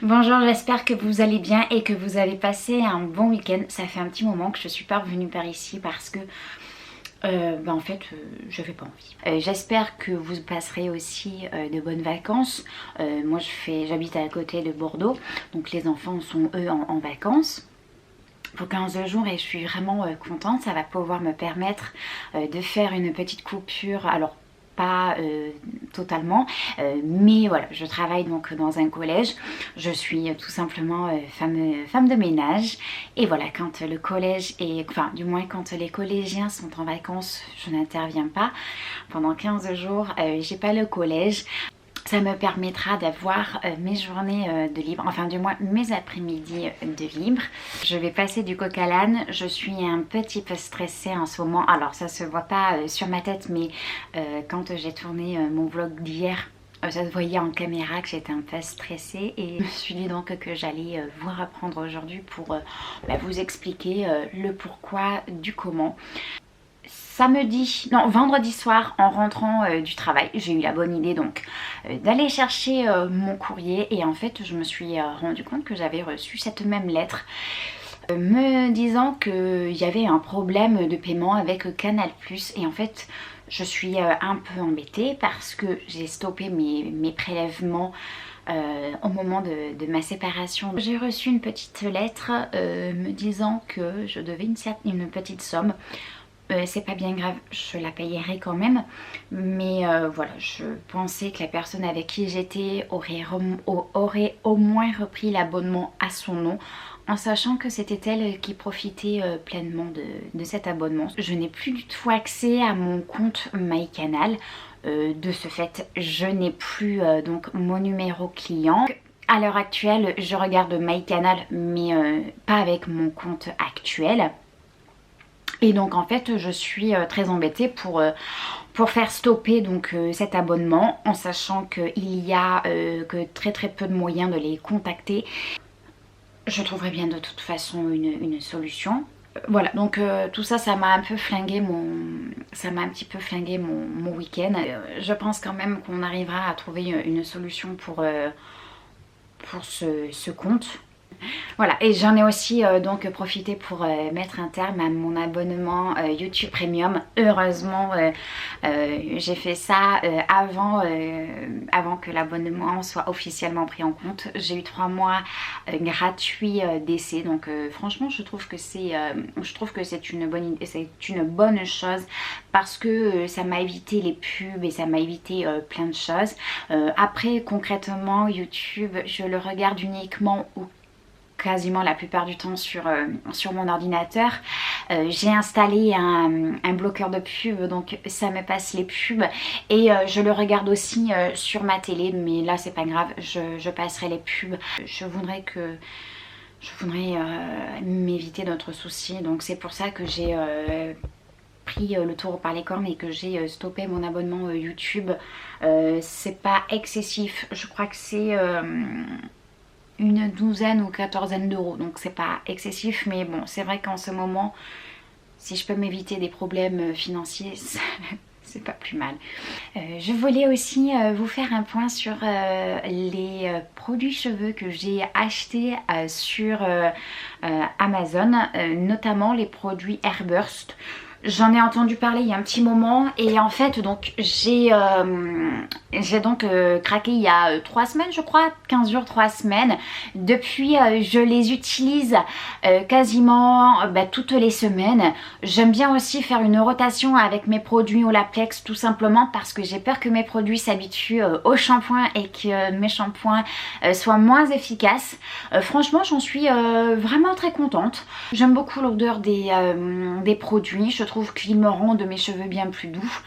Bonjour, j'espère que vous allez bien et que vous avez passé un bon week-end. Ça fait un petit moment que je suis pas revenue par ici parce que en fait je n'avais pas envie. J'espère que vous passerez aussi de bonnes vacances. Moi j'habite à côté de Bordeaux, donc les enfants sont eux en vacances pour 15 jours et je suis vraiment contente. Ça va pouvoir me permettre de faire une petite coupure. Alors pas totalement, mais voilà, je travaille donc dans un collège. Je suis tout simplement femme de ménage, et voilà, quand le collège est, enfin du moins quand les collégiens sont en vacances, je n'interviens pas pendant 15 jours. J'ai pas le collège. Ça me permettra d'avoir mes journées de libre, enfin du moins mes après-midi de libre. Je vais passer du coq à l'âne. Je suis un petit peu stressée en ce moment. Alors ça se voit pas sur ma tête, mais quand j'ai tourné mon vlog d'hier, ça se voyait en caméra que j'étais un peu stressée, et je me suis dit donc que j'allais vous reprendre aujourd'hui pour vous expliquer le pourquoi du comment. Vendredi soir, en rentrant du travail, j'ai eu la bonne idée donc d'aller chercher mon courrier, et en fait je me suis rendu compte que j'avais reçu cette même lettre me disant qu'il y avait un problème de paiement avec Canal+, et en fait je suis un peu embêtée parce que j'ai stoppé mes prélèvements au moment de ma séparation. J'ai reçu une petite lettre me disant que je devais une petite somme. C'est pas bien grave, je la payerai quand même, mais voilà, je pensais que la personne avec qui j'étais aurait au moins repris l'abonnement à son nom, en sachant que c'était elle qui profitait pleinement de cet abonnement. Je n'ai plus du tout accès à mon compte MyCanal, de ce fait je n'ai plus donc mon numéro client. À l'heure actuelle je regarde MyCanal, mais pas avec mon compte actuel. Et donc en fait je suis très embêtée pour faire stopper donc cet abonnement, en sachant qu'il y a que très peu de moyens de les contacter. Je trouverai bien de toute façon une solution. Voilà, donc tout ça, ça m'a un peu flingué mon week-end. Je pense quand même qu'on arrivera à trouver une solution pour ce compte. Voilà, et j'en ai aussi donc profité pour mettre un terme à mon abonnement YouTube Premium. Heureusement j'ai fait ça avant que l'abonnement soit officiellement pris en compte. J'ai eu 3 mois gratuits d'essai, donc franchement je trouve que c'est une bonne chose, parce que ça m'a évité les pubs et ça m'a évité plein de choses. Après concrètement YouTube, je le regarde uniquement quasiment la plupart du temps sur mon ordinateur. J'ai installé un bloqueur de pub, donc ça me passe les pubs, et je le regarde aussi sur ma télé, mais là c'est pas grave, je passerai les pubs. Je voudrais m'éviter d'autres soucis, donc c'est pour ça que j'ai pris le taureau par les cornes et que j'ai stoppé mon abonnement YouTube. C'est pas excessif, je crois que c'est une douzaine ou quatorzaine d'euros, donc c'est pas excessif, mais bon, c'est vrai qu'en ce moment, si je peux m'éviter des problèmes financiers, c'est pas plus mal. Je voulais aussi vous faire un point sur les produits cheveux que j'ai achetés sur Amazon, notamment les produits Airburst. J'en ai entendu parler il y a un petit moment, et en fait donc j'ai donc craqué il y a 3 semaines je crois, 15 jours, 3 semaines. Depuis je les utilise quasiment toutes les semaines. J'aime bien aussi faire une rotation avec mes produits Olaplex, tout simplement parce que j'ai peur que mes produits s'habituent au shampoing et que mes shampoings soient moins efficaces. Franchement j'en suis vraiment très contente. J'aime beaucoup l'odeur des produits. Je trouve qu'ils me rendent mes cheveux bien plus doux,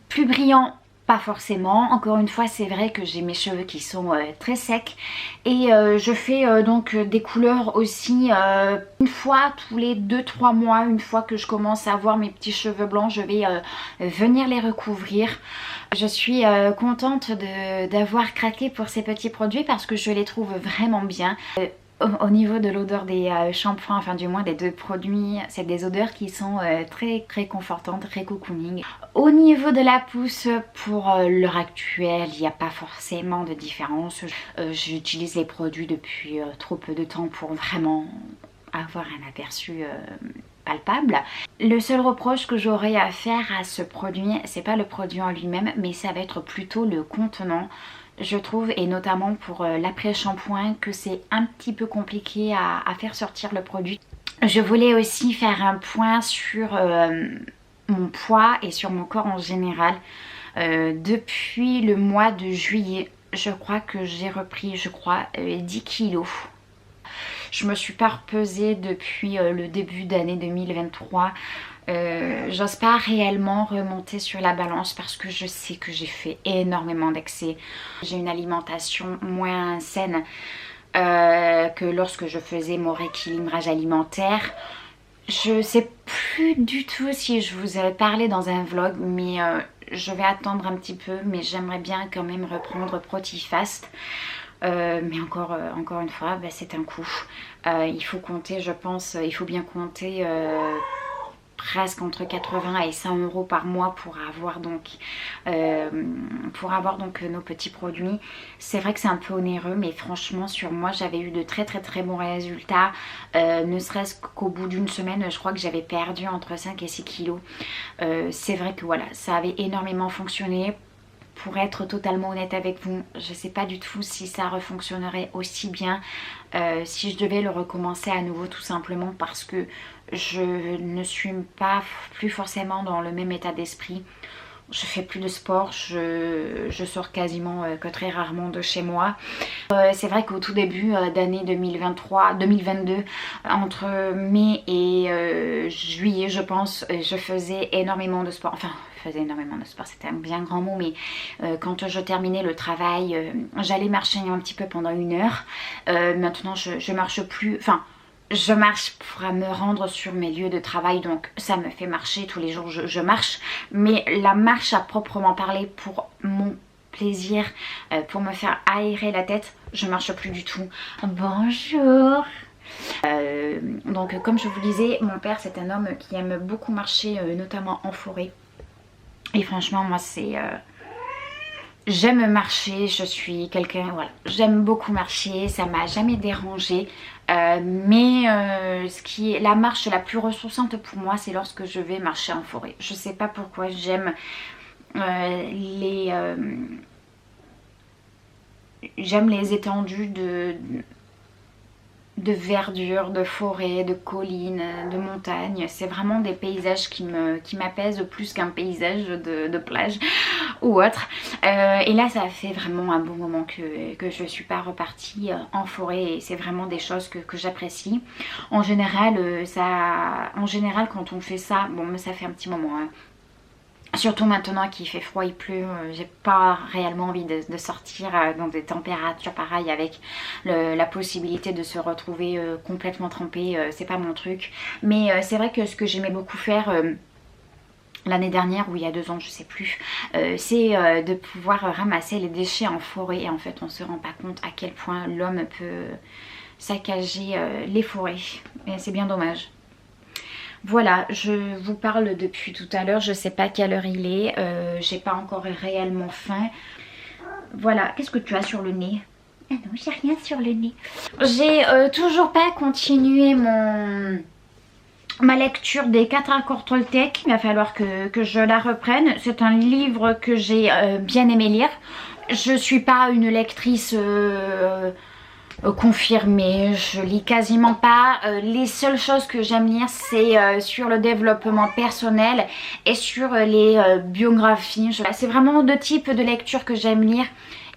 plus brillants, pas forcément. Encore une fois, c'est vrai que j'ai mes cheveux qui sont très secs, et je fais donc des couleurs aussi une fois tous les 2-3 mois. Une fois que je commence à avoir mes petits cheveux blancs, je vais venir les recouvrir. Je suis contente d'avoir craqué pour ces petits produits parce que je les trouve vraiment bien. au niveau de l'odeur des shampoings, enfin du moins des deux produits, c'est des odeurs qui sont très réconfortantes, très cocooning. Au niveau de la pousse, pour l'heure actuelle, il n'y a pas forcément de différence. J'utilise les produits depuis trop peu de temps pour vraiment avoir un aperçu palpable. Le seul reproche que j'aurais à faire à ce produit, c'est pas le produit en lui-même, mais ça va être plutôt le contenant. Je trouve, et notamment pour l'après-shampoing, que c'est un petit peu compliqué à faire sortir le produit. Je voulais aussi faire un point sur mon poids et sur mon corps en général. Depuis le mois de juillet, je crois que j'ai repris 10 kilos. Je me suis pas repesée depuis le début d'année 2023. J'ose pas réellement remonter sur la balance parce que je sais que j'ai fait énormément d'excès. J'ai une alimentation moins saine que lorsque je faisais mon rééquilibrage alimentaire. Je sais plus du tout si je vous avais parlé dans un vlog, mais je vais attendre un petit peu, mais j'aimerais bien quand même reprendre Protifast. Mais encore une fois, bah, c'est un coût. Il faut compter, je pense, il faut bien compter presque entre 80 et 100 euros par mois pour avoir donc nos petits produits. C'est vrai que c'est un peu onéreux, mais franchement sur moi j'avais eu de très bons résultats, ne serait-ce qu'au bout d'une semaine je crois que j'avais perdu entre 5 et 6 kilos. C'est vrai que voilà, ça avait énormément fonctionné. Pour être totalement honnête avec vous, je ne sais pas du tout si ça refonctionnerait aussi bien si je devais le recommencer à nouveau, tout simplement parce que je ne suis pas plus forcément dans le même état d'esprit. Je fais plus de sport, je sors quasiment que très rarement de chez moi. C'est vrai qu'au tout début d'année 2022, entre mai et juillet je pense, je faisais énormément de sport. Enfin, je faisais énormément de sport, c'était un bien grand mot, mais quand je terminais le travail, j'allais marcher un petit peu pendant 1 heure. Maintenant je marche plus, enfin... Je marche pour me rendre sur mes lieux de travail, donc ça me fait marcher tous les jours, je marche. Mais la marche à proprement parler pour mon plaisir, pour me faire aérer la tête, je marche plus du tout. Bonjour. Donc comme je vous disais, mon père c'est un homme qui aime beaucoup marcher, notamment en forêt. Et franchement moi c'est... J'aime marcher, je suis quelqu'un, voilà, j'aime beaucoup marcher, ça m'a jamais dérangé. Mais ce qui est la marche la plus ressourçante pour moi, c'est lorsque je vais marcher en forêt. Je sais pas pourquoi j'aime j'aime les étendues de verdure, de forêt, de collines, de montagnes. C'est vraiment des paysages qui m'apaisent plus qu'un paysage de plage ou autre. Et là ça fait vraiment un bon moment que je suis pas repartie en forêt, et c'est vraiment des choses que j'apprécie. En général, quand on fait ça, bon ça fait un petit moment, hein. Surtout maintenant qu'il fait froid, il pleut, j'ai pas réellement envie de sortir dans des températures pareilles avec la possibilité de se retrouver complètement trempée, c'est pas mon truc. Mais c'est vrai que ce que j'aimais beaucoup faire l'année dernière ou il y a 2 ans, je sais plus, c'est de pouvoir ramasser les déchets en forêt. Et en fait on se rend pas compte à quel point l'homme peut saccager les forêts, et c'est bien dommage. Voilà, je vous parle depuis tout à l'heure, je sais pas quelle heure il est, j'ai pas encore réellement faim. Voilà, qu'est-ce que tu as sur le nez? Ah non, j'ai rien sur le nez. J'ai toujours pas continué ma lecture des 4 accords Toltec. Il va falloir que je la reprenne. C'est un livre que j'ai bien aimé lire. Je suis pas une lectrice... confirmé, je lis quasiment pas. Les seules choses que j'aime lire c'est sur le développement personnel et sur les biographies. C'est vraiment 2 types de lecture que j'aime lire,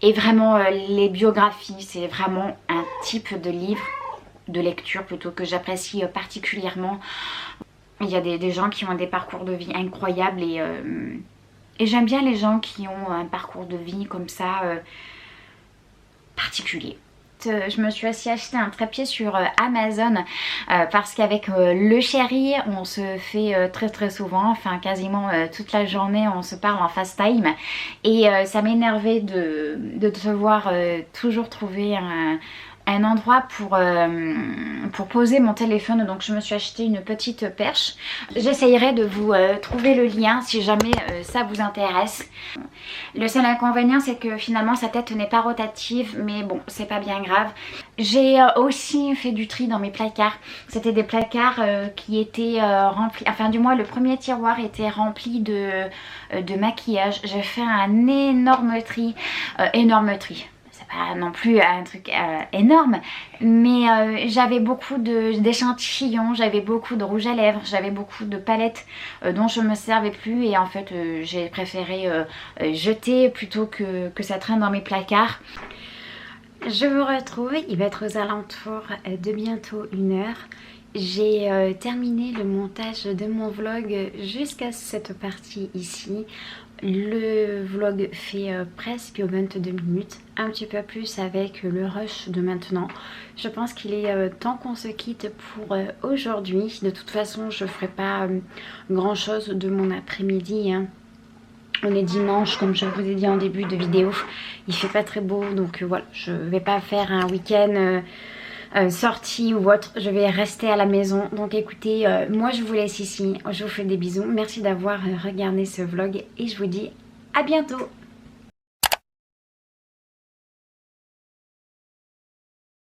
et vraiment les biographies c'est vraiment un type de livre, de lecture plutôt, que j'apprécie particulièrement. Il y a des gens qui ont des parcours de vie incroyables, et j'aime bien les gens qui ont un parcours de vie comme ça particulier. Je me suis aussi acheté un trépied sur Amazon parce qu'avec le chéri on se fait très souvent, enfin quasiment toute la journée on se parle en FaceTime, et ça m'énervait de devoir toujours trouver un endroit pour poser mon téléphone, donc je me suis acheté une petite perche. J'essayerai de vous trouver le lien si jamais ça vous intéresse. Le seul inconvénient c'est que finalement sa tête n'est pas rotative, mais bon c'est pas bien grave. J'ai aussi fait du tri dans mes placards. C'était des placards qui étaient remplis, enfin du moins le premier tiroir était rempli de maquillage. J'ai fait un énorme tri, pas non plus un truc énorme, mais j'avais beaucoup d'échantillons, j'avais beaucoup de rouge à lèvres, j'avais beaucoup de palettes dont je me servais plus, et en fait j'ai préféré jeter plutôt que ça traîne dans mes placards. Je vous retrouve, il va être aux alentours de bientôt 1 heure. J'ai terminé le montage de mon vlog jusqu'à cette partie ici. Le vlog fait presque 22 minutes, un petit peu plus avec le rush de maintenant. Je pense qu'il est temps qu'on se quitte pour aujourd'hui. De toute façon, je ne ferai pas grand chose de mon après-midi, hein. On est dimanche, comme je vous ai dit en début de vidéo. Il fait pas très beau, donc voilà, je vais pas faire un week-end sortie ou autre, je vais rester à la maison. Donc écoutez, moi je vous laisse ici, je vous fais des bisous, merci d'avoir regardé ce vlog et je vous dis à bientôt.